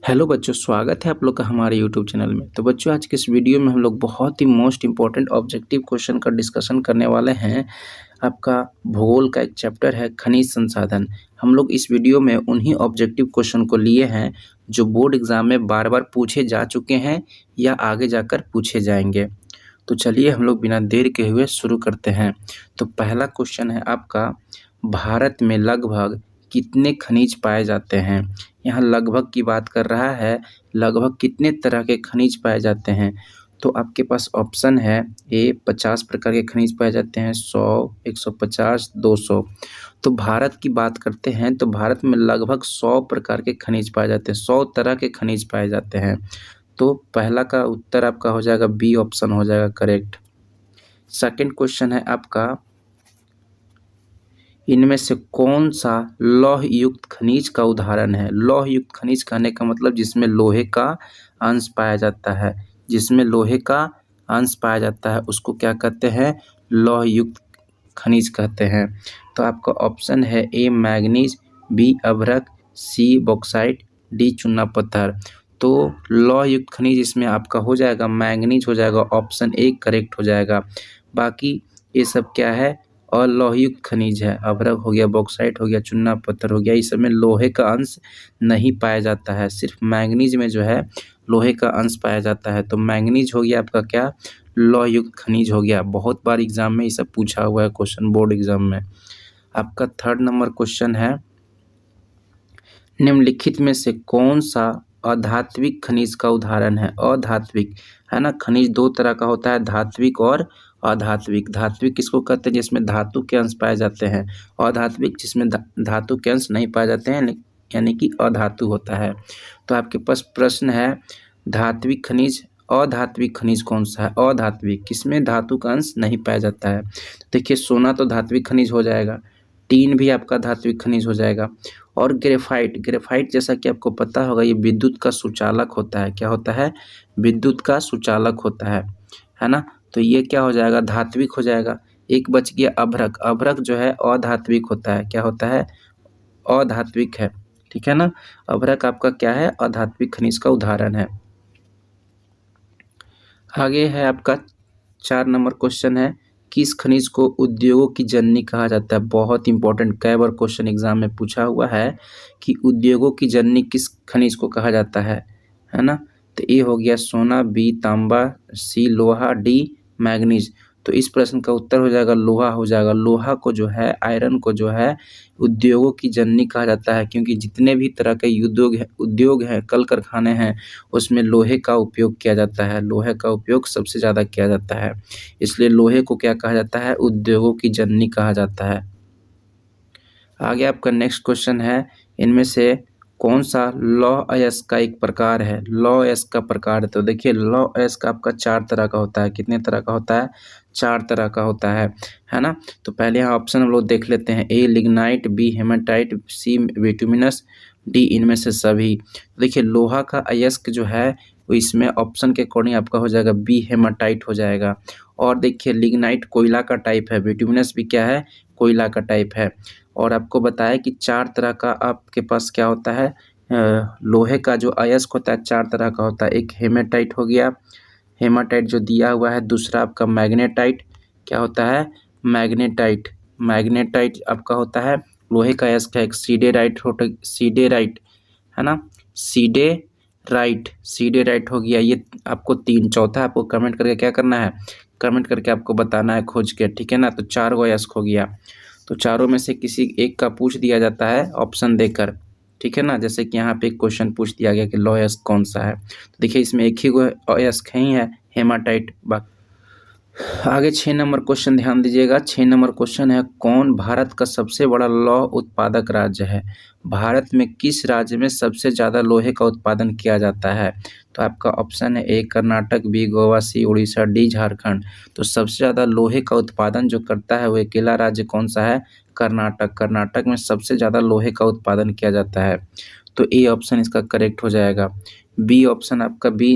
Hello बच्चों, स्वागत है आप लोग का हमारे यूट्यूब चैनल में। तो बच्चों, आज के इस वीडियो में हम लोग बहुत ही मोस्ट इम्पॉर्टेंट ऑब्जेक्टिव क्वेश्चन का डिस्कशन करने वाले हैं। आपका भूगोल का एक चैप्टर है खनिज संसाधन। हम लोग इस वीडियो में उन्हीं ऑब्जेक्टिव क्वेश्चन को लिए हैं जो बोर्ड एग्जाम में बार बार पूछे जा चुके हैं या आगे जाकर पूछे जाएंगे। तो चलिए हम लोग बिना देर के हुए शुरू करते हैं। तो पहला क्वेश्चन है आपका, भारत में लगभग कितने खनिज पाए जाते हैं। यहाँ लगभग की बात कर रहा है, लगभग कितने तरह के खनिज पाए जाते हैं। तो आपके पास ऑप्शन है ए 50 प्रकार के खनिज पाए जाते हैं, 100, 150, 200। तो भारत की बात करते हैं तो भारत में लगभग 100 प्रकार के खनिज पाए जाते हैं, 100 तरह के खनिज पाए जाते हैं। तो पहला का उत्तर आपका हो जाएगा बी ऑप्शन हो जाएगा करेक्ट। सेकंड क्वेश्चन है आपका, इनमें से कौन सा लौह युक्त खनिज का उदाहरण है। लौह युक्त खनिज कहने का मतलब जिसमें लोहे का अंश पाया जाता है, जिसमें लोहे का अंश पाया जाता है उसको क्या कहते हैं, लौह युक्त खनिज कहते हैं। तो आपका ऑप्शन है ए मैग्नीज, बी अभ्रक, सी बॉक्साइट, डी चूना पत्थर। तो लौह युक्त खनिज इसमें आपका हो जाएगा मैग्नीज हो जाएगा, ऑप्शन ए करेक्ट हो जाएगा। बाकी ये सब क्या है, और लौहयुक्त खनिज है, अभ्रक हो गया, बॉक्साइट हो गया, चूना पत्थर हो गया, इस सब में लोहे का अंश नहीं पाया जाता है। सिर्फ मैंगनीज में जो है लोहे का अंश पाया जाता है। तो मैंगनीज हो गया आपका क्या, लौहयुक्त खनिज हो गया। बहुत बार एग्जाम में ये सब पूछा हुआ है क्वेश्चन, बोर्ड एग्जाम में। आपका थर्ड नंबर क्वेश्चन है, निम्नलिखित में से कौन सा अधात्विक खनिज का उदाहरण है। अधात्विक है ना, खनिज दो तरह का होता है, धात्विक और अधात्विक। धात्विक किसको कहते हैं, जिसमें धातु के अंश पाए जाते हैं। अधात्विक जिसमें धातु के अंश नहीं पाए जाते हैं, यानी कि अधातु होता है। तो आपके पास प्रश्न है, धात्विक खनिज, अधात्विक खनिज कौन सा है। अधात्विक किसमें धातु का अंश नहीं पाया जाता है। देखिए सोना तो धात्विक खनिज हो जाएगा, टीन भी आपका धात्विक खनिज हो जाएगा, और ग्रेफाइट, ग्रेफाइट जैसा कि आपको पता होगा ये विद्युत का सुचालक होता है। क्या होता है, विद्युत का सुचालक होता है ना। तो ये क्या हो जाएगा, धात्विक हो जाएगा। एक बच गया अभ्रक, अभ्रक जो है अधात्विक होता है। क्या होता है, अधात्विक है, ठीक है ना। अभ्रक आपका क्या है, अधात्विक खनिज का उदाहरण है। आगे है आपका 4 नंबर क्वेश्चन है, किस खनिज को उद्योगों की जननी कहा जाता है। बहुत इंपॉर्टेंट, कई बार क्वेश्चन एग्जाम में पूछा हुआ है कि उद्योगों की जननी किस खनिज को कहा जाता है ना। तो ए हो गया सोना, बी तांबा, सी लोहा, डी मैग्नीज। तो इस प्रश्न का उत्तर हो जाएगा लोहा हो जाएगा। लोहा को जो है, आयरन को जो है उद्योगों की जननी कहा जाता है, क्योंकि जितने भी तरह के उद्योग हैं, कल कारखाने हैं, उसमें लोहे का उपयोग किया जाता है। लोहे का उपयोग सबसे ज़्यादा किया जाता है, इसलिए लोहे को क्या कहा जाता है, उद्योगों की जननी कहा जाता है। आगे आपका नेक्स्ट क्वेश्चन है, इनमें से कौन सा लौह अयस्क का एक प्रकार है। लौह अयस्क का प्रकार है, तो देखिए लौह अयस्क आपका 4 तरह का होता है। कितने तरह का होता है, 4 तरह का होता है ना। तो पहले यहाँ ऑप्शन हम लोग देख लेते हैं, ए लिग्नाइट, बी हेमाटाइट, सी बिटुमिनस, डी इनमें से सभी। तो देखिए लोहा का अयस्क जो है वो इसमें ऑप्शन के अकॉर्डिंग आपका हो जाएगा बी हेमाटाइट हो जाएगा। और देखिए लिग्नाइट कोयला का टाइप है, बिटुमिनस भी क्या है, कोयला का टाइप है। और आपको बताया कि 4 तरह का आपके पास क्या होता है, लोहे का जो अयस्क होता है 4 तरह का होता है। एक हेमाटाइट हो गया, हेमाटाइट जो दिया हुआ है। दूसरा आपका मैग्नेटाइट, क्या होता है, मैग्नेटाइट, मैग्नेटाइट आपका होता है लोहे का अयस्क है। एक सीडेराइट होता, सीडेराइट है ना, सीडेराइट, सीडेराइट हो गया। ये आपको 3, चौथा आपको कमेंट करके क्या करना है, कमेंट करके आपको बताना है खोज के, ठीक है ना। तो 4 गो अयस्क हो गया। तो चारों में से किसी एक का पूछ दिया जाता है ऑप्शन देकर, ठीक है ना। जैसे कि यहाँ पे एक क्वेश्चन पूछ दिया गया कि लौह अयस्क कौन सा है, तो देखिए इसमें एक ही अयस्क ही है, हेमाटाइट। आगे 6 नंबर क्वेश्चन ध्यान दीजिएगा। 6 नंबर क्वेश्चन है, कौन भारत का सबसे बड़ा लौह उत्पादक राज्य है। भारत में किस राज्य में सबसे ज़्यादा लोहे का उत्पादन किया जाता है। तो आपका ऑप्शन है ए कर्नाटक, बी गोवा, सी उड़ीसा, डी झारखंड। तो सबसे ज़्यादा लोहे का उत्पादन जो करता है वो अकेला राज्य कौन सा है, कर्नाटक। कर्नाटक में सबसे ज़्यादा लोहे का उत्पादन किया जाता है। तो ए ऑप्शन इसका करेक्ट हो जाएगा। बी ऑप्शन आपका बी।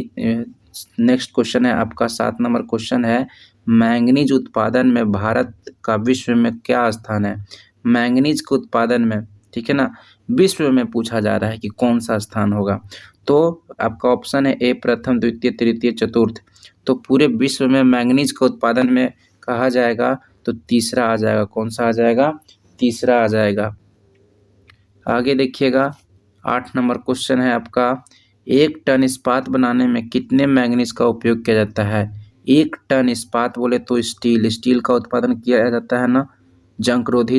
नेक्स्ट क्वेश्चन है आपका 7 नंबर क्वेश्चन है, मैंगनीज उत्पादन में भारत का विश्व में क्या स्थान है। मैंगनीज के उत्पादन में ठीक है ना, विश्व में पूछा जा रहा है कि कौन सा स्थान होगा। तो आपका ऑप्शन है ए प्रथम, द्वितीय, तृतीय, चतुर्थ। तो पूरे विश्व में मैंगनीज का उत्पादन में कहा जाएगा तो तीसरा आ जाएगा। कौन सा आ जाएगा? तीसरा आ जाएगा। आगे देखिएगा 8 नंबर क्वेश्चन है आपका, 1 टन इस्पात बनाने में कितने मैंगनीज का उपयोग किया जाता है? 1 टन इस्पात बोले तो स्टील का उत्पादन किया जाता है ना। जंग रोधी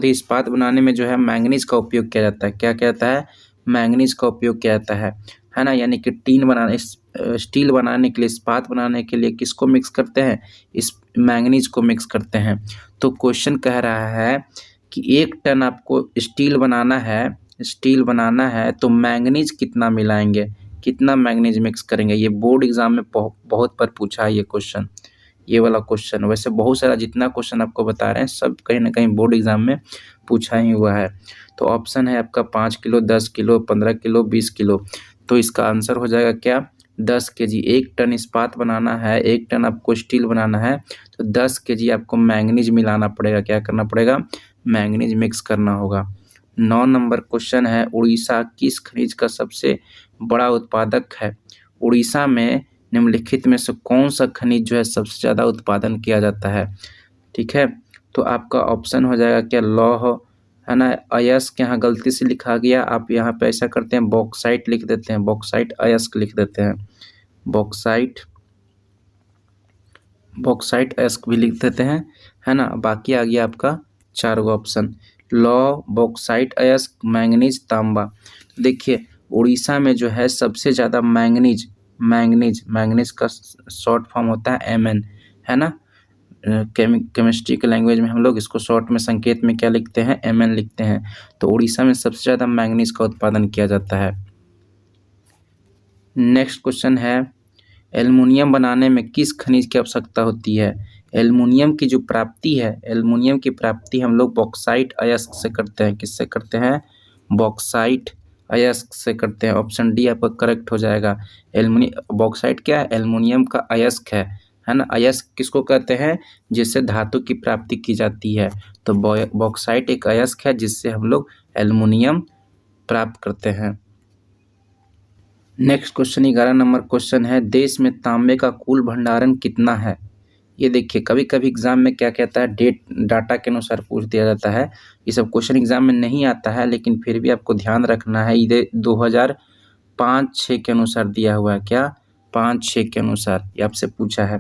इस्पात बनाने में जो है मैंगनीज का उपयोग किया जाता है। क्या कहता है? मैंगनीज का उपयोग किया जाता है ना। यानी कि स्टील बनाने के लिए, इस्पात बनाने के लिए किसको मिक्स करते हैं? इस मैंगनीज को मिक्स करते हैं। तो क्वेश्चन कह रहा है कि 1 टन आपको स्टील बनाना है तो मैंगनीज कितना मिलाएंगे, कितना मैंगनीज मिक्स करेंगे? ये बोर्ड एग्जाम में बहुत बार पूछा है ये क्वेश्चन, ये वाला क्वेश्चन। वैसे बहुत सारा जितना क्वेश्चन आपको बता रहे हैं सब कहीं ना कहीं बोर्ड एग्जाम में पूछा ही हुआ है। तो ऑप्शन है आपका 5 किलो, 10 किलो, 15 किलो, 20 किलो। तो इसका आंसर हो जाएगा क्या? 10 kg। 1 टन इस्पात बनाना है, 1 टन आपको स्टील बनाना है तो 10 kg आपको मैंगनीज मिलाना पड़ेगा। क्या करना पड़ेगा? मैंगनीज मिक्स करना होगा। 9 नंबर क्वेश्चन है, उड़ीसा किस खनिज का सबसे बड़ा उत्पादक है? उड़ीसा में निम्नलिखित में से कौन सा खनिज जो है सबसे ज़्यादा उत्पादन किया जाता है? ठीक है, तो आपका ऑप्शन हो जाएगा क्या? लौह, है ना। अयस्क यहाँ गलती से लिखा गया, आप यहाँ पे ऐसा करते हैं बॉक्साइट लिख देते हैं, बॉक्साइट अयस्क लिख देते हैं, बॉक्साइट अयस्क भी लिख देते हैं, है ना। बाकी आ गया आपका 4 गो ऑप्शन, लौह, बॉक्साइट अयस्क, मैंगनीज, तांबा। देखिए उड़ीसा में जो है सबसे ज़्यादा मैंगनीज का शॉर्ट फॉर्म होता है Mn, है ना। केमिस्ट्री के लैंग्वेज में हम लोग इसको शॉर्ट में संकेत में क्या लिखते हैं? Mn लिखते हैं। तो उड़ीसा में सबसे ज़्यादा मैंगनीज का उत्पादन किया जाता है। नेक्स्ट क्वेश्चन है, एल्युमिनियम बनाने में किस खनिज की आवश्यकता होती है? एल्युमिनियम की जो प्राप्ति है, एल्युमिनियम की प्राप्ति हम लोग बॉक्साइट अयस्क से करते हैं। किससे करते हैं? बॉक्साइट अयस्क से करते हैं। ऑप्शन डी आपका करेक्ट हो जाएगा। बॉक्साइट क्या है? एल्युमिनियम का अयस्क है ना। अयस्क किसको कहते हैं? जिससे धातु की प्राप्ति की जाती है। तो बॉक्साइट एक अयस्क है जिससे हम लोग एल्युमिनियम प्राप्त करते हैं। नेक्स्ट क्वेश्चन 11 नंबर क्वेश्चन है, देश में तांबे का कुल भंडारण कितना है? ये देखिए कभी कभी एग्जाम में क्या कहता है, डाटा के अनुसार पूछ दिया जाता है। ये सब क्वेश्चन एग्जाम में नहीं आता है लेकिन फिर भी आपको ध्यान रखना है। ये 2005-6 के अनुसार दिया हुआ है। क्या? 5-6 के अनुसार ये आपसे पूछा है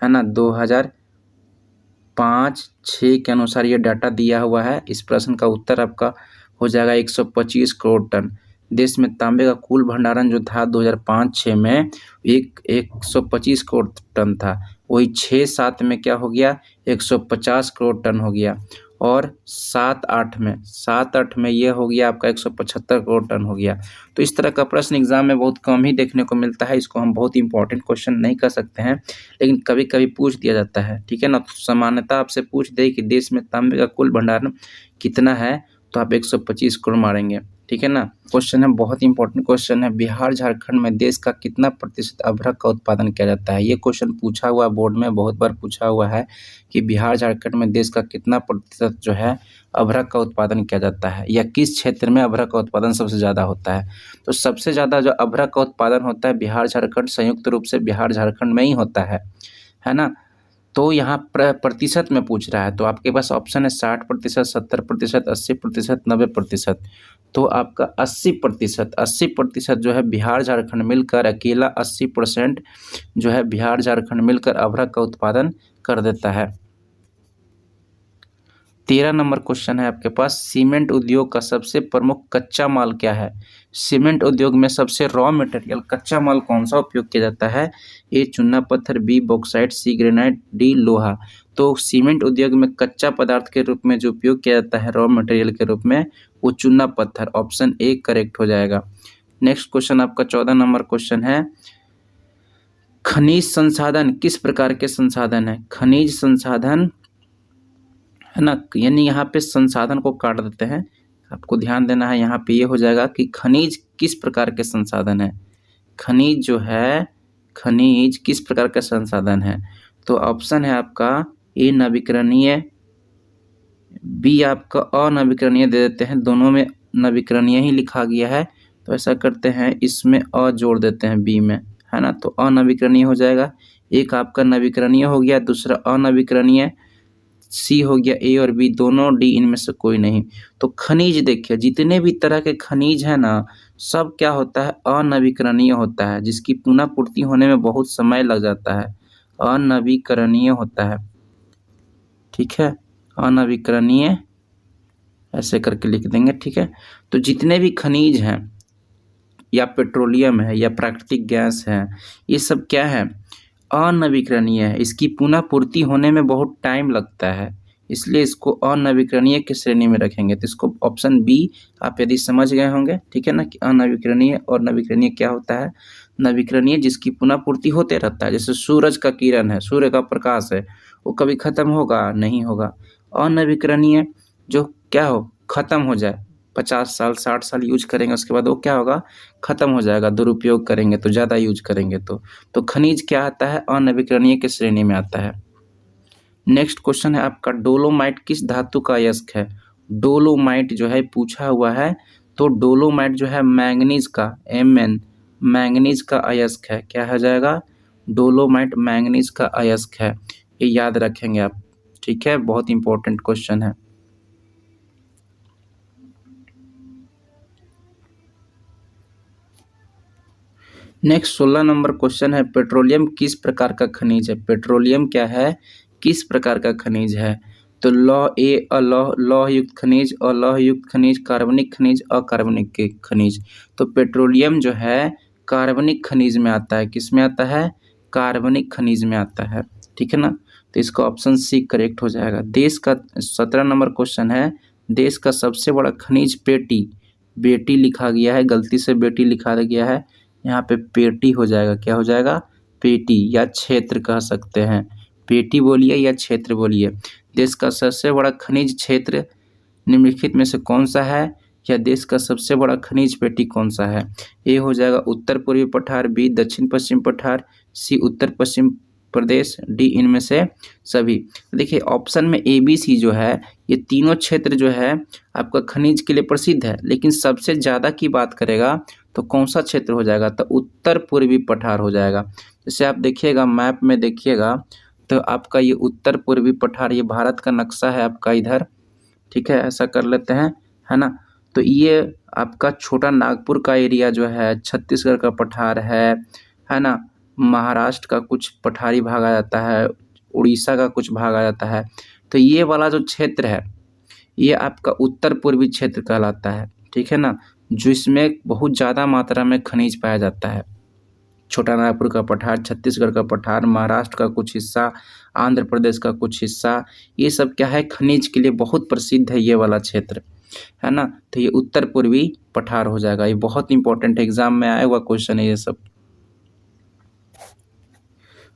ना। 2005-6 के अनुसार ये डाटा दिया हुआ है। इस प्रश्न का उत्तर आपका हो जाएगा 125 करोड़ टन। देश में तांबे का कुल भंडारण जो था 2005-6 में 125 करोड़ टन था। वही 6-7 में क्या हो गया? 150 करोड़ टन हो गया। और 7-8 में ये हो गया आपका 175 करोड़ टन हो गया। तो इस तरह का प्रश्न एग्जाम में बहुत कम ही देखने को मिलता है। इसको हम बहुत इंपॉर्टेंट क्वेश्चन नहीं कर सकते हैं लेकिन कभी कभी पूछ दिया जाता है। ठीक है ना। सामान्यतः आपसे पूछ दे कि देश में तांबे का कुल भंडारण कितना है तो आप 125 करोड़ मारेंगे। ठीक है ना। क्वेश्चन है, बहुत इंपॉर्टेंट क्वेश्चन है, बिहार झारखंड में देश का कितना प्रतिशत अभ्रक का उत्पादन किया जाता है? ये क्वेश्चन पूछा हुआ बोर्ड में बहुत बार पूछा हुआ है कि बिहार झारखंड में देश का कितना प्रतिशत जो है अभ्रक का उत्पादन किया जाता है, या किस क्षेत्र में अभ्रक का उत्पादन सबसे ज़्यादा होता है? तो सबसे ज़्यादा जो अभ्रक का उत्पादन होता है बिहार झारखंड, संयुक्त रूप से बिहार झारखंड में ही होता है ना। तो यहाँ प्रतिशत में पूछ रहा है तो आपके पास ऑप्शन है 60%, 70%, 80%, 90%। तो आपका 80% जो है बिहार झारखंड मिलकर, अकेला 80% जो है बिहार झारखंड मिलकर अभ्रक का उत्पादन कर देता है। 13 नंबर क्वेश्चन है आपके पास, सीमेंट उद्योग का सबसे प्रमुख कच्चा माल क्या है? सीमेंट उद्योग में सबसे रॉ मटेरियल कच्चा माल कौन सा उपयोग किया जाता है? ए चूना पत्थर, बी बॉक्साइट, सी ग्रेनाइट, डी लोहा। तो सीमेंट उद्योग में कच्चा पदार्थ के रूप में जो उपयोग किया जाता है रॉ मटेरियल के रूप में, वो चूना पत्थर। ऑप्शन ए करेक्ट हो जाएगा। नेक्स्ट क्वेश्चन आपका 14 नंबर क्वेश्चन है, खनिज संसाधन किस प्रकार के संसाधन है? खनिज संसाधन, है ना। यानी यहाँ पे संसाधन को काट देते हैं, आपको ध्यान देना है। यहाँ पे ये हो जाएगा कि खनिज किस प्रकार के संसाधन है। खनिज जो है, खनिज किस प्रकार का संसाधन है? तो ऑप्शन है आपका ए नवीकरणीय, बी आपका अनवीकरणीय दे देते हैं, दोनों में नवीकरणीय ही लिखा गया है, तो ऐसा करते हैं इसमें अ जोड़ देते हैं बी में, है ना, तो अनवीकरणीय हो जाएगा। एक आपका नवीकरणीय हो गया, दूसरा अनवीकरणीय, सी हो गया, ए और बी दोनों, डी इनमें से कोई नहीं। तो खनिज देखिए, जितने भी तरह के खनिज है ना, सब क्या होता है, अनवीकरणीय होता है, जिसकी पुनः पूर्ति होने में बहुत समय लग जाता है, अनवीकरणीय होता है, ठीक है, अनवीकरणीय ऐसे करके लिख देंगे, ठीक है। तो जितने भी खनिज हैं या पेट्रोलियम है या प्राकृतिक गैस है, ये सब क्या है, अनवीकरणीय है, इसकी पुनः पूर्ति होने में बहुत टाइम लगता है, इसलिए इसको अनवीकरणीय की श्रेणी में रखेंगे। तो इसको ऑप्शन बी आप यदि समझ गए होंगे, ठीक है ना, कि अनवीकरणीय और नवीकरणीय क्या होता है। नवीकरणीय जिसकी पुनः पूर्ति होते रहता है, जैसे सूरज का किरण है, सूर्य का प्रकाश है, वो कभी खत्म होगा नहीं होगा। अनवीकरणीय जो क्या हो, खत्म हो जाए, 50 साल 60 साल यूज करेंगे, उसके बाद वो क्या होगा, खत्म हो जाएगा, दुरुपयोग करेंगे तो ज़्यादा यूज करेंगे तो खनिज क्या आता है, अनवीकरणीय की श्रेणी में आता है। नेक्स्ट क्वेश्चन है आपका, डोलोमाइट किस धातु का अयस्क है। डोलोमाइट जो है पूछा हुआ है, तो डोलोमाइट जो है मैंगनीज का, Mn मैंगनीज का अयस्क है, क्या हो जाएगा, डोलोमाइट मैंगनीज का अयस्क है, ये याद रखेंगे आप, ठीक है, बहुत इंपॉर्टेंट क्वेश्चन है। नेक्स्ट 16 नंबर क्वेश्चन है, पेट्रोलियम किस प्रकार का खनिज है। पेट्रोलियम क्या है, किस प्रकार का खनिज है। तो लौह ए लौह युक्त खनिज, अलौह युक्त खनिज, कार्बनिक खनिज, अकार्बनिक के खनिज। तो पेट्रोलियम जो है कार्बनिक खनिज में आता है, किस में आता है, कार्बनिक खनिज में आता है, ठीक है ना। तो इसका ऑप्शन सी करेक्ट हो जाएगा। देश का 17 नंबर क्वेश्चन है, देश का सबसे बड़ा खनिज पेटी, बेटी लिखा गया है, गलती से बेटी लिखा गया है, यहाँ पे पेटी हो जाएगा, क्या हो जाएगा, पेटी, या क्षेत्र कह सकते हैं, पेटी बोलिए या क्षेत्र बोलिए। देश का सबसे बड़ा खनिज क्षेत्र निम्नलिखित में से कौन सा है, या देश का सबसे बड़ा खनिज पेटी कौन सा है। ए हो जाएगा उत्तर पूर्वी पठार, बी दक्षिण पश्चिम पठार, सी उत्तर पश्चिम प्रदेश, डी इनमें से सभी। देखिए ऑप्शन में ए बी सी जो है, ये तीनों क्षेत्र जो है आपका खनिज के लिए प्रसिद्ध है, लेकिन सबसे ज़्यादा की बात करेगा तो कौन सा क्षेत्र हो जाएगा, तो उत्तर पूर्वी पठार हो जाएगा। जैसे आप देखिएगा मैप में देखिएगा, तो आपका ये उत्तर पूर्वी पठार, ये भारत का नक्शा है आपका इधर, ठीक है, ऐसा कर लेते हैं, है ना। तो ये आपका छोटा नागपुर का एरिया जो है, छत्तीसगढ़ का पठार है ना, महाराष्ट्र का कुछ पठारी भाग आ जाता है, उड़ीसा का कुछ भाग आ जाता है। तो ये वाला जो क्षेत्र है, ये आपका उत्तर पूर्वी क्षेत्र कहलाता है, ठीक है ना, जिसमें बहुत ज़्यादा मात्रा में खनिज पाया जाता है। छोटा नागपुर का पठार, छत्तीसगढ़ का पठार, महाराष्ट्र का कुछ हिस्सा, आंध्र प्रदेश का कुछ हिस्सा, ये सब क्या है, खनिज के लिए बहुत प्रसिद्ध है ये वाला क्षेत्र, है ना। तो ये उत्तर पूर्वी पठार हो जाएगा, ये बहुत इंपॉर्टेंट एग्जाम में आया हुआ क्वेश्चन है ये सब।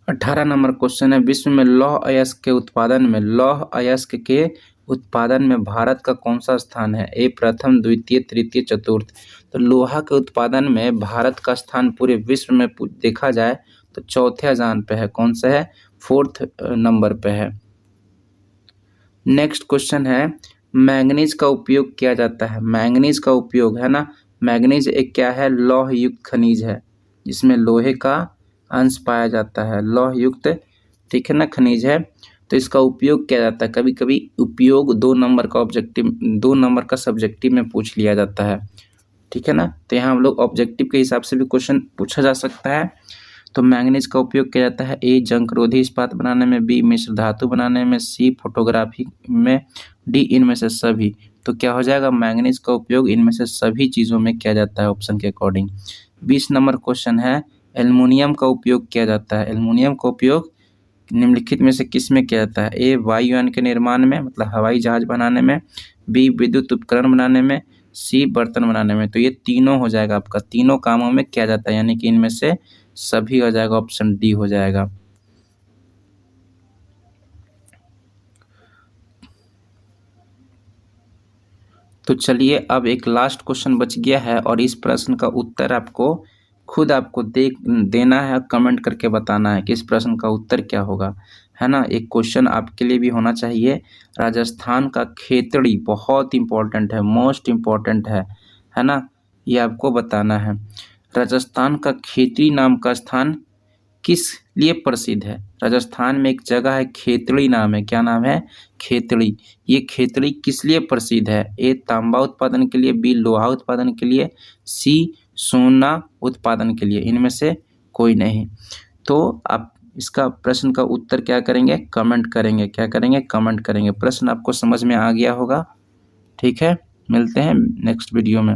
18 नंबर क्वेश्चन है, विश्व में लौह अयस्क के उत्पादन में, लौह अयस्क के उत्पादन में भारत का कौन सा स्थान है। ए प्रथम, द्वितीय, तृतीय, चतुर्थ। तो लोहा के उत्पादन में भारत का स्थान पूरे विश्व में देखा जाए तो चौथे स्थान पे है, कौन सा है, 4th नंबर पे है। नेक्स्ट क्वेश्चन है, मैंगनीज का उपयोग किया जाता है। मैंगनीज का उपयोग है ना, मैंगनीज एक क्या है, लौह युक्त खनिज है, जिसमें लोहे का अंश पाया जाता है, लौह युक्त, ठीक है ना, खनिज है। तो इसका उपयोग किया जाता है, कभी कभी उपयोग 2 नंबर का ऑब्जेक्टिव, 2 नंबर का सब्जेक्टिव में पूछ लिया जाता है, ठीक है ना। तो यहाँ हम लोग ऑब्जेक्टिव के हिसाब से भी क्वेश्चन पूछा जा सकता है। तो मैंगनीज का उपयोग किया जाता है, ए जंगरोधी इस्पात बनाने में, बी मिश्र धातु बनाने में, सी फोटोग्राफी में, डी इनमें से सभी। तो क्या हो जाएगा, मैंगनीज का उपयोग इनमें से सभी चीज़ों में किया जाता है ऑप्शन के अकॉर्डिंग। 20 नंबर क्वेश्चन है, एल्युमिनियम का उपयोग किया जाता है। एल्युमिनियम का उपयोग निम्नलिखित में से किस में किया जाता है। ए वायुयान के निर्माण में, मतलब हवाई जहाज बनाने में, बी विद्युत उपकरण बनाने में, सी बर्तन बनाने में। तो ये तीनों हो जाएगा आपका, तीनों कामों में किया जाता है, यानी कि इनमें से सभी हो जाएगा, ऑप्शन डी हो जाएगा। तो चलिए अब एक लास्ट क्वेश्चन बच गया है और इस प्रश्न का उत्तर आपको खुद आपको देना है, कमेंट करके बताना है कि इस प्रश्न का उत्तर क्या होगा, है ना। एक क्वेश्चन आपके लिए भी होना चाहिए। राजस्थान का खेतड़ी बहुत इंपॉर्टेंट है, मोस्ट इम्पॉर्टेंट है ना। ये आपको बताना है। राजस्थान का खेतड़ी नाम का स्थान किस लिए प्रसिद्ध है? राजस्थान में एक जगह है, खेतड़ी नाम है। क्या नाम है? खेतड़ी। ये खेतड़ी किस लिए प्रसिद्ध है? ए तांबा उत्पादन के लिए, बी लोहा उत्पादन के लिए, सी सोना उत्पादन के लिए। इनमें से कोई नहीं। तो आप इसका प्रश्न का उत्तर क्या करेंगे? कमेंट करेंगे। क्या करेंगे? कमेंट करेंगे। प्रश्न आपको समझ में आ गया होगा। ठीक है, मिलते हैं नेक्स्ट वीडियो में।